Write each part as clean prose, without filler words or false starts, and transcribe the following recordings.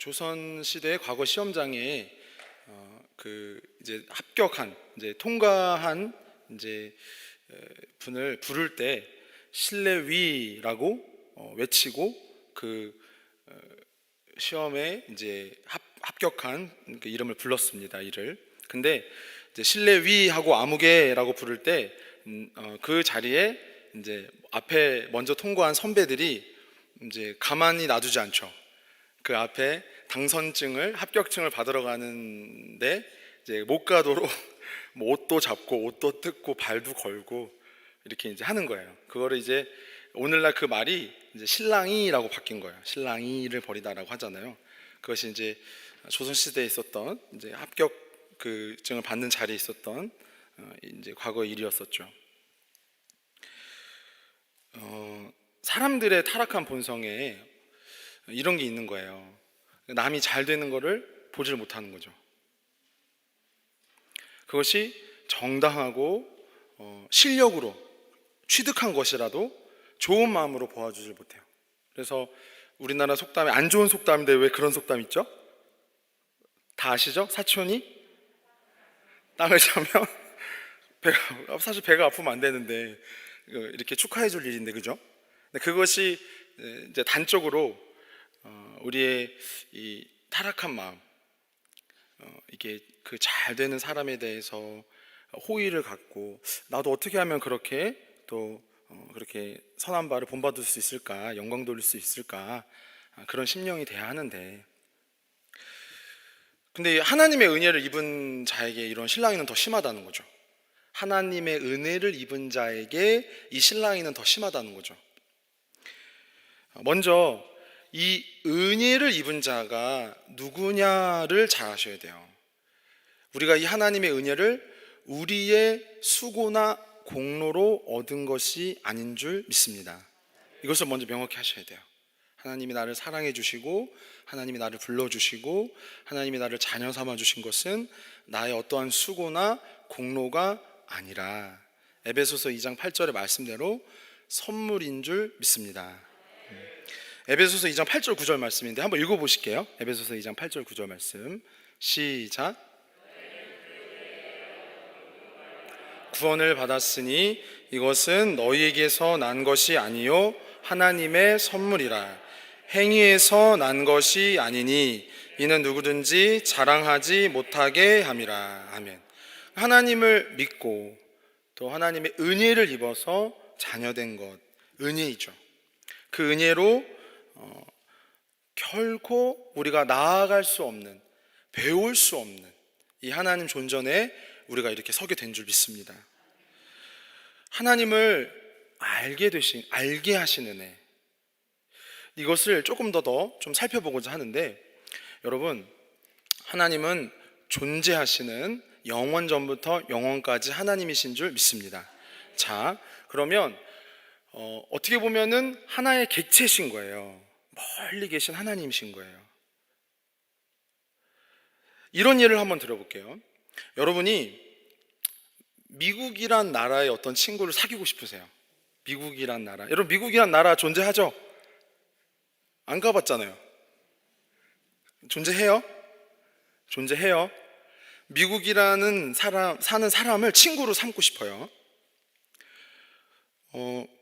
조선 시대 과거 시험장에 이제 합격한, 이제 통과한 이제 분을 부를 때 신례위라고 외치고 시험에 이제 합격한 그 이름을 불렀습니다. 이를. 근데 이제 신례위하고 아무개라고 부를 때 그 자리에 이제 앞에 먼저 통과한 선배들이 이제 가만히 놔두지 않죠. 그 앞에 당선증을, 합격증을 받으러 가는데 이제 못 가도록 뭐 옷도 잡고 옷도 뜯고 발도 걸고 이렇게 이제 하는 거예요. 그거를 이제 오늘날 그 말이 이제 신랑이라고 바뀐 거예요. 신랑이를 버리다라고 하잖아요. 그것이 이제 조선 시대에 있었던 이제 합격 그 증을 받는 자리에 있었던 이제 과거 일이었었죠. 사람들의 타락한 본성에 이런 게 있는 거예요. 남이 잘 되는 거를 보지를 못하는 거죠. 그것이 정당하고 실력으로 취득한 것이라도 좋은 마음으로 보아주질 못해요. 그래서 우리나라 속담에, 안 좋은 속담인데 왜 그런 속담 있죠? 다 아시죠? 사촌이 땅을 사면 사실 배가 아프면 안 되는데 이렇게 축하해 줄 일인데, 그죠? 근데 그것이 이제 단적으로 우리의 이 타락한 마음, 이게 그 잘 되는 사람에 대해서 호의를 갖고 나도 어떻게 하면 그렇게 또 그렇게 선한 바를 본받을 수 있을까, 영광 돌릴 수 있을까, 그런 심령이 돼야 하는데, 근데 하나님의 은혜를 입은 자에게 이런 신랑이는 더 심하다는 거죠. 하나님의 은혜를 입은 자에게 이 신랑이는 더 심하다는 거죠. 먼저 이 은혜를 입은 자가 누구냐를 잘 아셔야 돼요. 우리가 이 하나님의 은혜를 우리의 수고나 공로로 얻은 것이 아닌 줄 믿습니다. 이것을 먼저 명확히 하셔야 돼요. 하나님이 나를 사랑해 주시고, 하나님이 나를 불러주시고, 하나님이 나를 자녀 삼아 주신 것은 나의 어떠한 수고나 공로가 아니라 에베소서 2장 8절의 말씀대로 선물인 줄 믿습니다. 에베소서 2장 8절 9절 말씀인데 한번 읽어보실게요. 에베소서 2장 8절 9절 말씀 시작. 구원을 받았으니 이것은 너희에게서 난 것이 아니요 하나님의 선물이라. 행위에서 난 것이 아니니 이는 누구든지 자랑하지 못하게 함이라. 아멘. 하나님을 믿고 또 하나님의 은혜를 입어서 자녀된 것, 은혜이죠. 그 은혜로 결코 우리가 나아갈 수 없는, 배울 수 없는 이 하나님 존전에 우리가 이렇게 서게 된 줄 믿습니다. 하나님을 알게 하신 은혜, 이것을 조금 더 좀 살펴보고자 하는데, 여러분, 하나님은 존재하시는 영원 전부터 영원까지 하나님이신 줄 믿습니다. 자, 그러면 어떻게 보면은 하나의 객체신 거예요. 멀리 계신 하나님이신 거예요. 이런 예를 한번 들어볼게요. 여러분이 미국이란 나라의 어떤 친구를 사귀고 싶으세요. 미국이란 나라. 여러분, 미국이란 나라 존재하죠? 안 가봤잖아요. 존재해요? 존재해요. 미국이라는 사는 사람을 친구로 삼고 싶어요.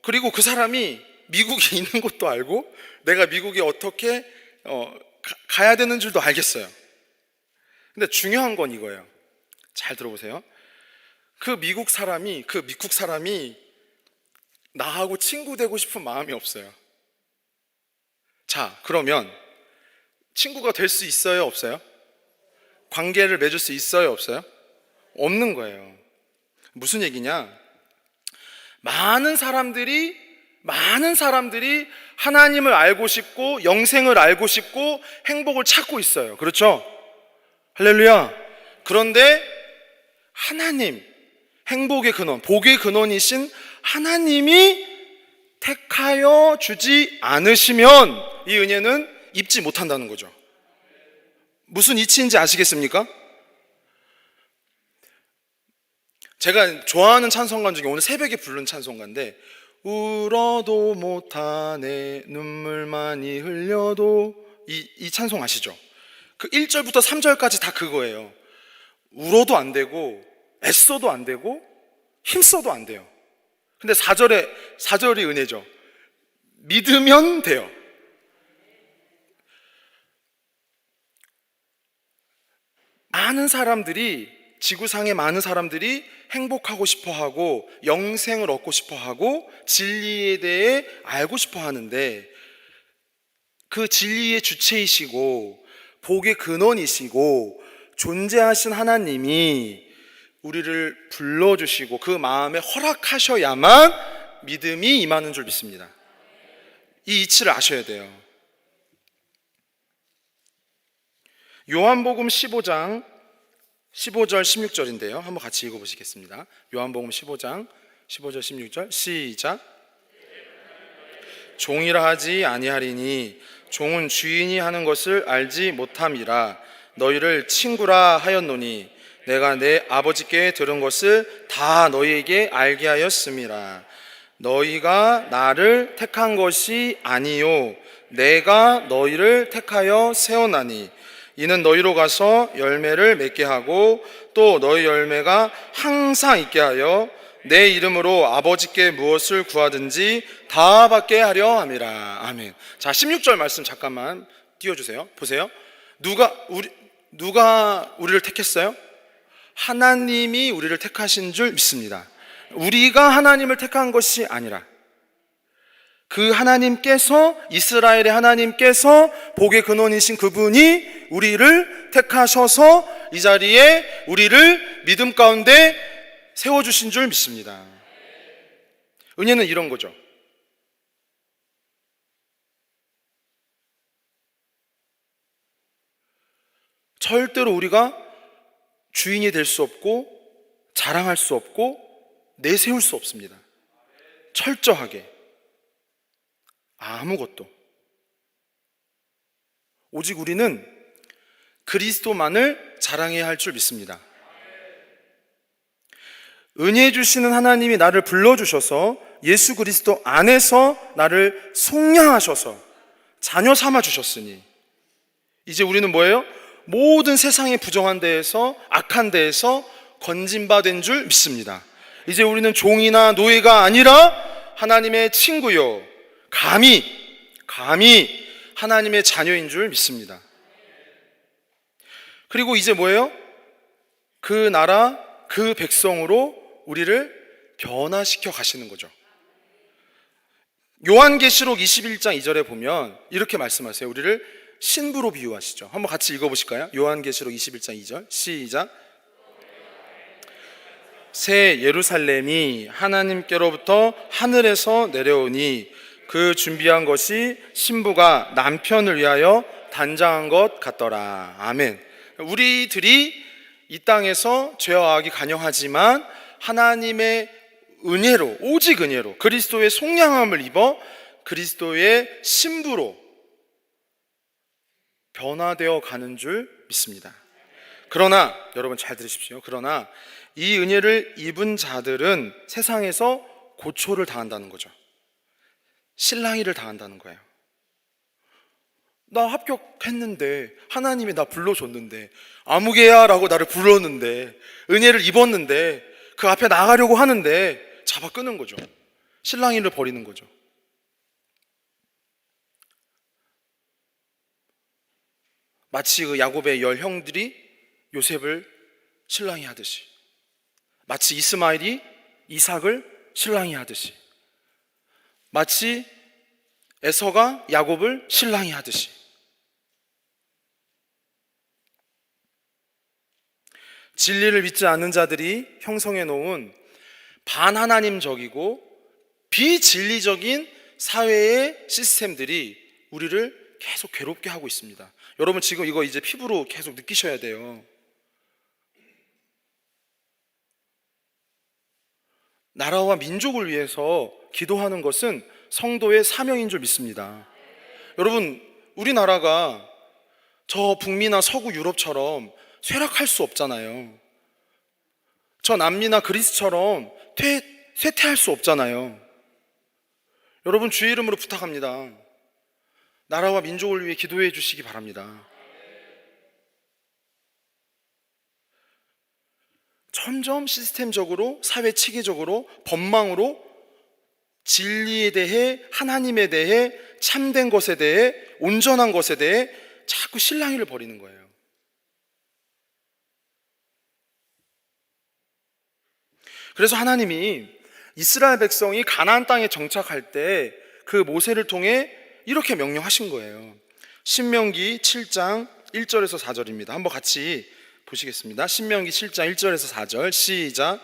그리고 그 사람이 미국에 있는 것도 알고 내가 미국에 어떻게 가야 되는 줄도 알겠어요. 근데 중요한 건 이거예요. 잘 들어보세요. 그 미국 사람이 나하고 친구 되고 싶은 마음이 없어요. 자, 그러면 친구가 될 수 있어요, 없어요? 관계를 맺을 수 있어요, 없어요? 없는 거예요. 무슨 얘기냐? 많은 사람들이 하나님을 알고 싶고 영생을 알고 싶고 행복을 찾고 있어요. 그렇죠? 할렐루야. 그런데 하나님, 행복의 근원, 복의 근원이신 하나님이 택하여 주지 않으시면 이 은혜는 입지 못한다는 거죠. 무슨 이치인지 아시겠습니까? 제가 좋아하는 찬송가 중에 오늘 새벽에 부른 찬송가인데, 울어도 못하네 눈물 많이 흘려도, 이 찬송 아시죠? 그 1절부터 3절까지 다 그거예요. 울어도 안 되고 애써도 안 되고 힘써도 안 돼요. 근데 4절이 은혜죠. 믿으면 돼요. 지구상의 많은 사람들이 행복하고 싶어하고 영생을 얻고 싶어하고 진리에 대해 알고 싶어 하는데, 그 진리의 주체이시고 복의 근원이시고 존재하신 하나님이 우리를 불러주시고 그 마음에 허락하셔야만 믿음이 임하는 줄 믿습니다. 이 이치를 아셔야 돼요. 요한복음 15장 15절 16절인데요. 한번 같이 읽어보시겠습니다. 요한복음 15장 15절 16절 시작. 종이라 하지 아니하리니 종은 주인이 하는 것을 알지 못함이라. 너희를 친구라 하였노니 내가 내 아버지께 들은 것을 다 너희에게 알게 하였음이라. 너희가 나를 택한 것이 아니요 내가 너희를 택하여 세워나니 이는 너희로 가서 열매를 맺게 하고 또 너희 열매가 항상 있게 하여 내 이름으로 아버지께 무엇을 구하든지 다 받게 하려 함이라. 아멘. 자, 16절 말씀 잠깐만 띄워주세요. 보세요. 누가 우리를 택했어요? 하나님이 우리를 택하신 줄 믿습니다. 우리가 하나님을 택한 것이 아니라 그 하나님께서, 이스라엘의 하나님께서, 복의 근원이신 그분이 우리를 택하셔서 이 자리에 우리를 믿음 가운데 세워주신 줄 믿습니다. 은혜는 이런 거죠. 절대로 우리가 주인이 될 수 없고 자랑할 수 없고 내세울 수 없습니다. 철저하게 아무것도. 오직 우리는 그리스도만을 자랑해야 할 줄 믿습니다. 은혜 주시는 하나님이 나를 불러주셔서 예수 그리스도 안에서 나를 속량하셔서 자녀 삼아 주셨으니 이제 우리는 뭐예요? 모든 세상의 부정한 데에서, 악한 데에서 건진받은 줄 믿습니다. 이제 우리는 종이나 노예가 아니라 하나님의 친구요, 감히 하나님의 자녀인 줄 믿습니다. 그리고 이제 뭐예요? 그 나라, 그 백성으로 우리를 변화시켜 가시는 거죠. 요한계시록 21장 2절에 보면 이렇게 말씀하세요. 우리를 신부로 비유하시죠. 한번 같이 읽어보실까요? 요한계시록 21장 2절 시작. 새 예루살렘이 하나님께로부터 하늘에서 내려오니 그 준비한 것이 신부가 남편을 위하여 단장한 것 같더라. 아멘. 우리들이 이 땅에서 죄와 악이 간영하지만 하나님의 은혜로, 오직 은혜로 그리스도의 속량함을 입어 그리스도의 신부로 변화되어 가는 줄 믿습니다. 그러나 여러분 잘 들으십시오. 그러나 이 은혜를 입은 자들은 세상에서 고초를 당한다는 거죠. 실랑이를 당한다는 거예요. 나 합격했는데, 하나님이 나 불러줬는데, 아무개야 라고 나를 불렀는데, 은혜를 입었는데, 그 앞에 나가려고 하는데 잡아 끄는 거죠. 실랑이를 벌이는 거죠. 마치 그 야곱의 10 형들이 요셉을 실랑이 하듯이, 마치 이스마엘이 이삭을 실랑이 하듯이, 마치 에서가 야곱을 실랑이 하듯이. 진리를 믿지 않는 자들이 형성해 놓은 반하나님적이고 비진리적인 사회의 시스템들이 우리를 계속 괴롭게 하고 있습니다. 여러분 지금 이거 이제 피부로 계속 느끼셔야 돼요. 나라와 민족을 위해서 기도하는 것은 성도의 사명인 줄 믿습니다. 여러분, 우리나라가 저 북미나 서구 유럽처럼 쇠락할 수 없잖아요. 저 남미나 그리스처럼 쇠퇴할 수 없잖아요. 여러분 주의 이름으로 부탁합니다. 나라와 민족을 위해 기도해 주시기 바랍니다. 점점 시스템적으로, 사회 체계적으로, 법망으로 진리에 대해, 하나님에 대해, 참된 것에 대해, 온전한 것에 대해 자꾸 실랑이를 벌이는 거예요. 그래서 하나님이 이스라엘 백성이 가나안 땅에 정착할 때 그 모세를 통해 이렇게 명령하신 거예요. 신명기 7장 1절에서 4절입니다. 한번 같이 보시겠습니다. 신명기 7장 1절에서 4절 시작.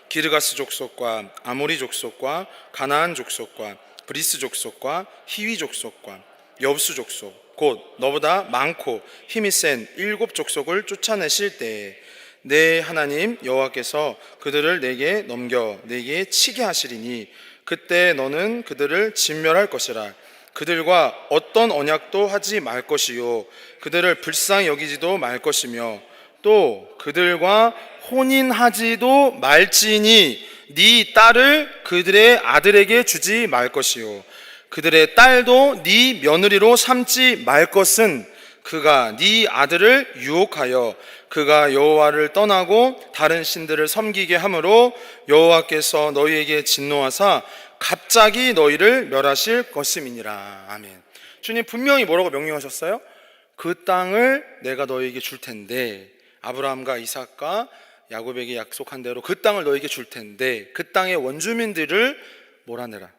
기르가스 족속과 아모리 족속과 가나안 족속과 브리스 족속과 히위 족속과 여부수 족속 곧 너보다 많고 힘이 센 7 족속을 쫓아내실 때에 내 하나님 여호와께서 그들을 내게 넘겨 내게 치게 하시리니 그때 너는 그들을 진멸할 것이라. 그들과 어떤 언약도 하지 말 것이요 그들을 불쌍히 여기지도 말 것이며 또 그들과 혼인하지도 말지니 네 딸을 그들의 아들에게 주지 말 것이요 그들의 딸도 네 며느리로 삼지 말 것은 그가 네 아들을 유혹하여 그가 여호와를 떠나고 다른 신들을 섬기게 하므로 여호와께서 너희에게 진노하사 갑자기 너희를 멸하실 것임이니라. 아멘. 주님 분명히 뭐라고 명령하셨어요? 그 땅을 내가 너희에게 줄 텐데, 아브라함과 이삭과 야곱에게 약속한 대로 그 땅을 너희에게 줄 텐데 그 땅의 원주민들을 몰아내라.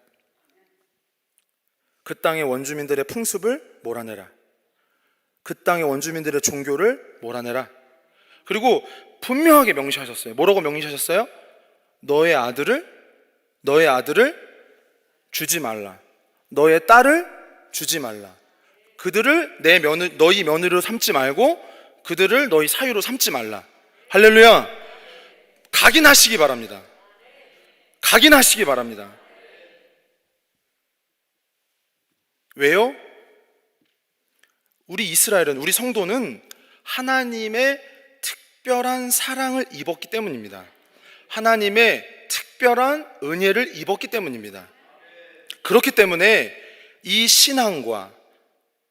그 땅의 원주민들의 풍습을 몰아내라. 그 땅의 원주민들의 종교를 몰아내라. 그리고 분명하게 명시하셨어요. 뭐라고 명시하셨어요? 너의 아들을 주지 말라. 너의 딸을 주지 말라. 그들을 너희 며느리로 삼지 말고 그들을 너희 사유로 삼지 말라. 할렐루야. 각인하시기 바랍니다. 각인하시기 바랍니다. 왜요? 우리 이스라엘은, 우리 성도는 하나님의 특별한 사랑을 입었기 때문입니다. 하나님의 특별한 은혜를 입었기 때문입니다. 그렇기 때문에 이 신앙과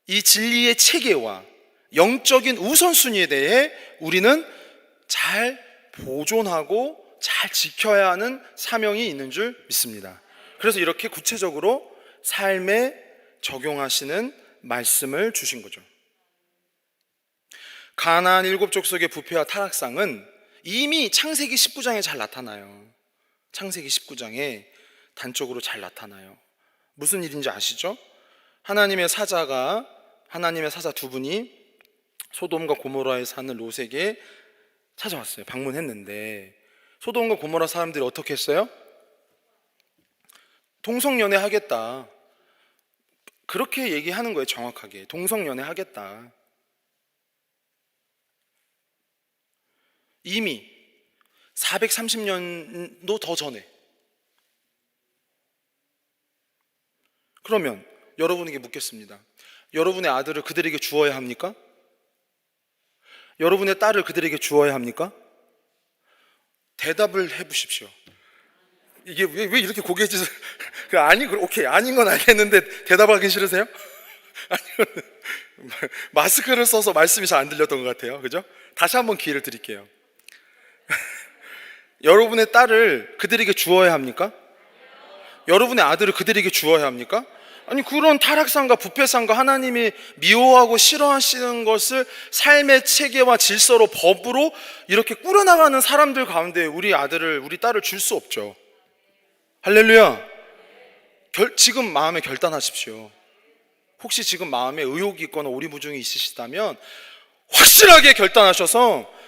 이 진리의 체계와 영적인 우선순위에 대해 우리는 잘 보존하고 잘 지켜야 하는 사명이 있는 줄 믿습니다. 그래서 이렇게 구체적으로 삶에 적용하시는 말씀을 주신 거죠. 가나안 7 족속의 부패와 타락상은 이미 창세기 19장에 잘 나타나요. 창세기 19장에 단적으로 잘 나타나요. 무슨 일인지 아시죠? 하나님의 사자 두 분이 소돔과 고모라에 사는 롯에게 찾아왔어요. 방문했는데 소돔과 고모라 사람들이 어떻게 했어요? 동성연애 하겠다. 그렇게 얘기하는 거예요. 정확하게 동성연애 하겠다. 이미 430년도 더 전에. 그러면 여러분에게 묻겠습니다. 여러분의 아들을 그들에게 주어야 합니까? 여러분의 딸을 그들에게 주어야 합니까? 대답을 해보십시오. 이게 왜 이렇게 고개 찢어? 오케이, 아닌 건 알겠는데 대답하기 싫으세요? 마스크를 써서 말씀이 잘 안 들렸던 것 같아요. 그죠? 다시 한번 기회를 드릴게요. 여러분의 딸을 그들에게 주어야 합니까? 여러분의 아들을 그들에게 주어야 합니까? 아니, 그런 타락상과 부패상과 하나님이 미워하고 싫어하시는 것을 삶의 체계와 질서로, 법으로 이렇게 꾸려나가는 사람들 가운데 우리 아들을, 우리 딸을 줄 수 없죠. 할렐루야. 지금 마음에 결단하십시오. 혹시 지금 마음에 의혹이 있거나 오리무중이 있으시다면 확실하게 결단하셔서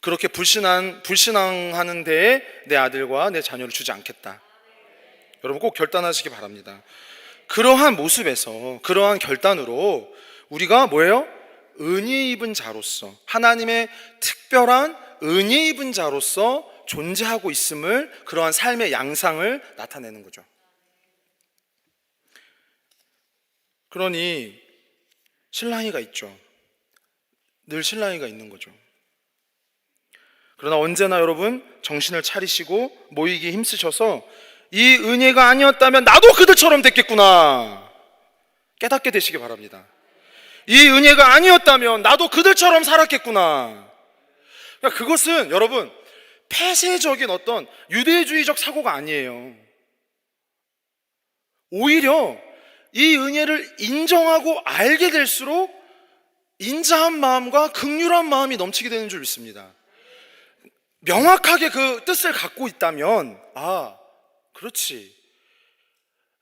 그렇게 불신앙하는 데에 내 아들과 내 자녀를 주지 않겠다. 여러분 꼭 결단하시기 바랍니다. 그러한 모습에서, 그러한 결단으로 우리가 뭐예요? 은혜 입은 자로서, 하나님의 특별한 은혜 입은 자로서 존재하고 있음을, 그러한 삶의 양상을 나타내는 거죠. 그러니 실랑이가 있죠. 늘 실랑이가 있는 거죠. 그러나 언제나 여러분 정신을 차리시고 모이기에 힘쓰셔서 이 은혜가 아니었다면 나도 그들처럼 됐겠구나. 깨닫게 되시기 바랍니다. 이 은혜가 아니었다면 나도 그들처럼 살았겠구나. 그러니까 그것은 여러분 폐쇄적인 어떤 유대주의적 사고가 아니에요. 오히려 이 은혜를 인정하고 알게 될수록 인자한 마음과 긍휼한 마음이 넘치게 되는 줄 믿습니다. 명확하게 그 뜻을 갖고 있다면, 아, 그렇지,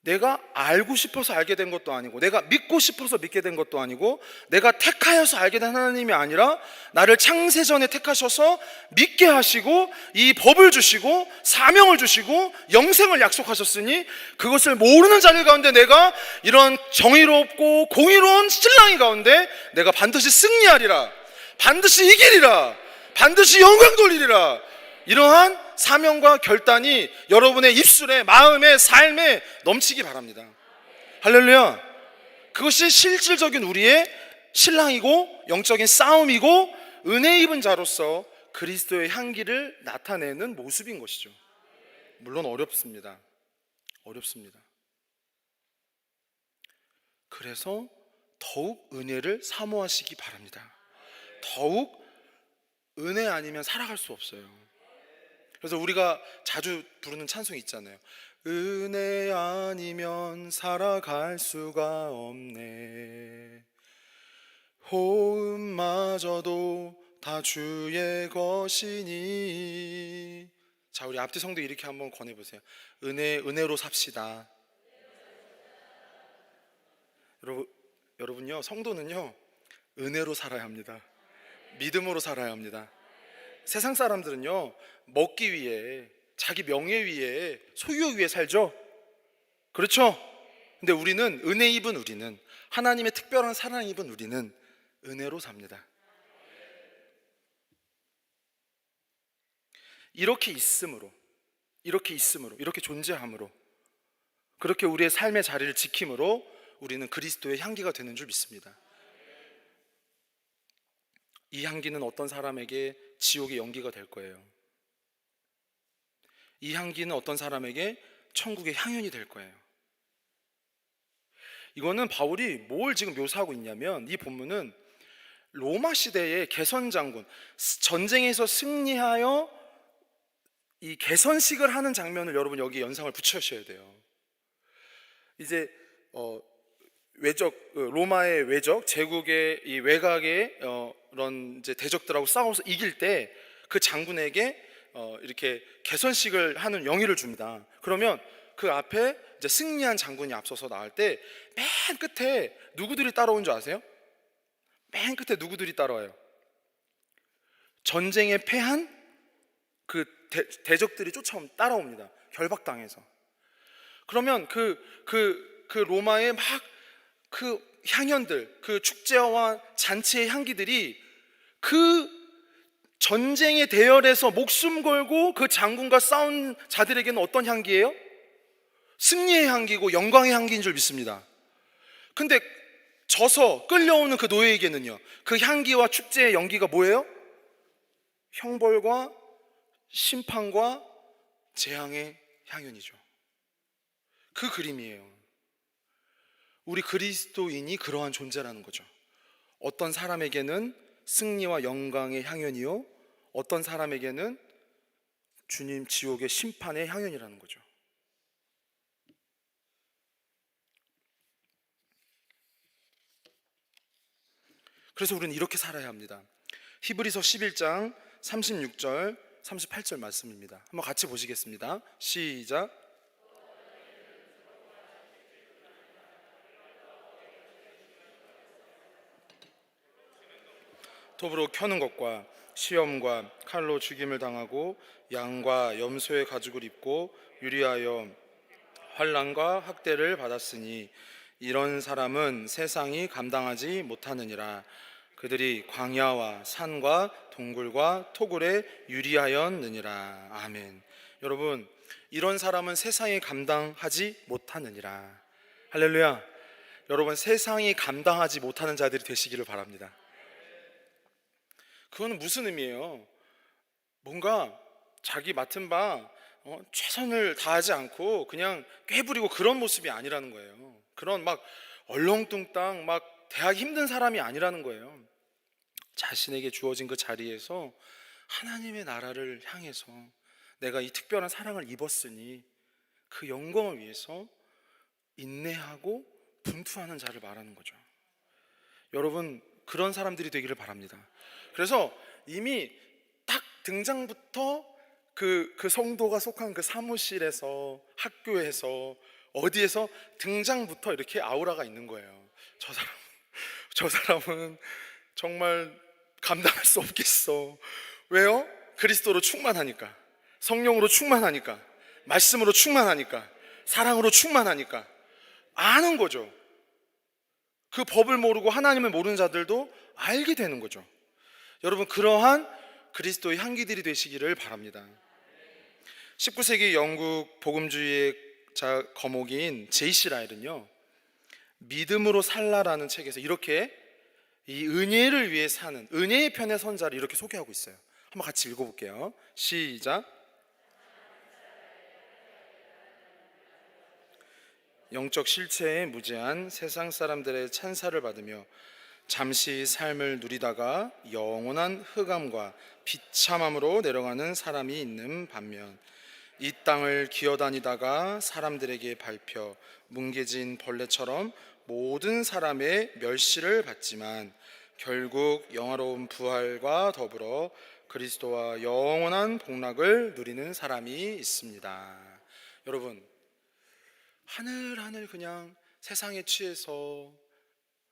내가 알고 싶어서 알게 된 것도 아니고, 내가 믿고 싶어서 믿게 된 것도 아니고, 내가 택하여서 알게 된 하나님이 아니라 나를 창세전에 택하셔서 믿게 하시고 이 법을 주시고 사명을 주시고 영생을 약속하셨으니 그것을 모르는 자들 가운데 내가 이런 정의롭고 공의로운 신랑이 가운데 내가 반드시 승리하리라, 반드시 이기리라, 반드시 영광 돌리리라, 이러한 사명과 결단이 여러분의 입술에, 마음에, 삶에 넘치기 바랍니다. 할렐루야. 그것이 실질적인 우리의 신랑이고 영적인 싸움이고 은혜 입은 자로서 그리스도의 향기를 나타내는 모습인 것이죠. 물론 어렵습니다. 그래서 더욱 은혜를 사모하시기 바랍니다. 더욱 은혜 아니면 살아갈 수 없어요. 그래서 우리가 자주 부르는 찬송이 있잖아요. 은혜 아니면 살아갈 수가 없네. 호흡마저도 다 주의 것이니. 자, 우리 앞뒤 성도 이렇게 한번 권해보세요. 은혜로 삽시다. 여러분요, 성도는요 은혜로 살아야 합니다. 믿음으로 살아야 합니다. 세상 사람들은요 먹기 위해, 자기 명예 위해, 소유 위해 살죠. 그렇죠? 근데 우리는 은혜 입은, 우리는 하나님의 특별한 사랑 입은 우리는 은혜로 삽니다. 이렇게 있음으로, 이렇게 존재함으로, 그렇게 우리의 삶의 자리를 지킴으로 우리는 그리스도의 향기가 되는 줄 믿습니다. 이 향기는 어떤 사람에게 지옥의 연기가 될 거예요. 이 향기는 어떤 사람에게 천국의 향연이 될 거예요. 이거는 바울이 뭘 지금 묘사하고 있냐면, 이 본문은 로마 시대의 개선 장군, 전쟁에서 승리하여 이 개선식을 하는 장면을 여러분 여기 연상을 붙여주셔야 돼요. 이제 외적, 로마의 외적, 제국의 이 외곽의 그런 이제 대적들하고 싸워서 이길 때 그 장군에게 이렇게 개선식을 하는 영예를 줍니다. 그러면 그 앞에 이제 승리한 장군이 앞서서 나올 때 맨 끝에 누구들이 따라온 줄 아세요? 맨 끝에 누구들이 따라와요? 전쟁에 패한 그 대적들이 따라옵니다. 결박당해서. 그러면 그 로마의 막 그 향연들, 그 축제와 잔치의 향기들이 그 전쟁의 대열에서 목숨 걸고 그 장군과 싸운 자들에게는 어떤 향기예요? 승리의 향기고 영광의 향기인 줄 믿습니다. 근데 져서 끌려오는 그 노예에게는요, 그 향기와 축제의 연기가 뭐예요? 형벌과 심판과 재앙의 향연이죠. 그 그림이에요. 우리 그리스도인이 그러한 존재라는 거죠. 어떤 사람에게는 승리와 영광의 향연이요, 어떤 사람에게는 주님 지옥의 심판의 향연이라는 거죠. 그래서 우리는 이렇게 살아야 합니다. 히브리서 11장 36절 38절 말씀입니다. 한번 같이 보시겠습니다. 시작. 톱으로 켜는 것과 시험과 칼로 죽임을 당하고 양과 염소의 가죽을 입고 유리하여 환난과 학대를 받았으니 이런 사람은 세상이 감당하지 못하느니라. 그들이 광야와 산과 동굴과 토굴에 유리하였느니라. 아멘. 여러분, 이런 사람은 세상이 감당하지 못하느니라. 할렐루야. 여러분, 세상이 감당하지 못하는 자들이 되시기를 바랍니다. 그거는 무슨 의미예요? 뭔가 자기 맡은 바 최선을 다하지 않고 그냥 꾀부리고 그런 모습이 아니라는 거예요. 그런 막 얼렁뚱땅 막 대하기 힘든 사람이 아니라는 거예요. 자신에게 주어진 그 자리에서 하나님의 나라를 향해서 내가 이 특별한 사랑을 입었으니 그 영광을 위해서 인내하고 분투하는 자를 말하는 거죠. 여러분, 그런 사람들이 되기를 바랍니다. 그래서 이미 딱 등장부터 그 성도가 속한 그 사무실에서, 학교에서, 어디에서 등장부터 이렇게 아우라가 있는 거예요. 저 사람은 정말 감당할 수 없겠어. 왜요? 그리스도로 충만하니까, 성령으로 충만하니까, 말씀으로 충만하니까, 사랑으로 충만하니까 아는 거죠. 그 법을 모르고 하나님을 모르는 자들도 알게 되는 거죠. 여러분, 그러한 그리스도의 향기들이 되시기를 바랍니다. 19세기 영국 복음주의의 거목인 제이시 라일은요, 믿음으로 살라라는 책에서 이렇게 이 은혜를 위해 사는, 은혜의 편에 선 자를 이렇게 소개하고 있어요. 한번 같이 읽어볼게요. 시작. 영적 실체에 무제한 세상 사람들의 찬사를 받으며 잠시 삶을 누리다가 영원한 흑암과 비참함으로 내려가는 사람이 있는 반면, 이 땅을 기어다니다가 사람들에게 밟혀 뭉개진 벌레처럼 모든 사람의 멸시를 받지만 결국 영화로운 부활과 더불어 그리스도와 영원한 복락을 누리는 사람이 있습니다. 여러분, 하늘 그냥 세상에 취해서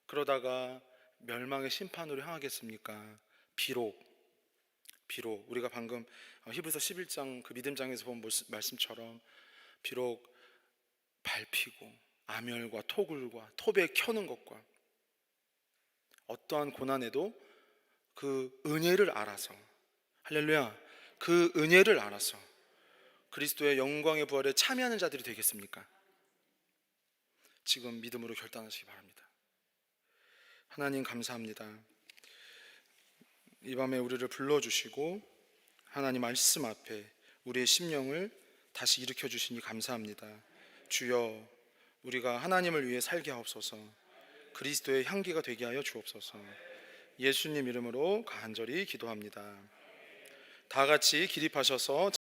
그러다가 멸망의 심판으로 향하겠습니까? 비록 우리가 방금 히브리서 11장 그 믿음장에서 본 말씀처럼 비록 밟히고 암열과 토굴과 톱에 켜는 것과 어떠한 고난에도 그 은혜를 알아서, 할렐루야, 그 은혜를 알아서 그리스도의 영광의 부활에 참여하는 자들이 되겠습니까? 지금 믿음으로 결단하시기 바랍니다. 하나님 감사합니다. 이 밤에 우리를 불러주시고 하나님 말씀 앞에 우리의 심령을 다시 일으켜 주시니 감사합니다. 주여, 우리가 하나님을 위해 살게 하옵소서. 그리스도의 향기가 되게 하여 주옵소서. 예수님 이름으로 간절히 기도합니다. 다 같이 기립하셔서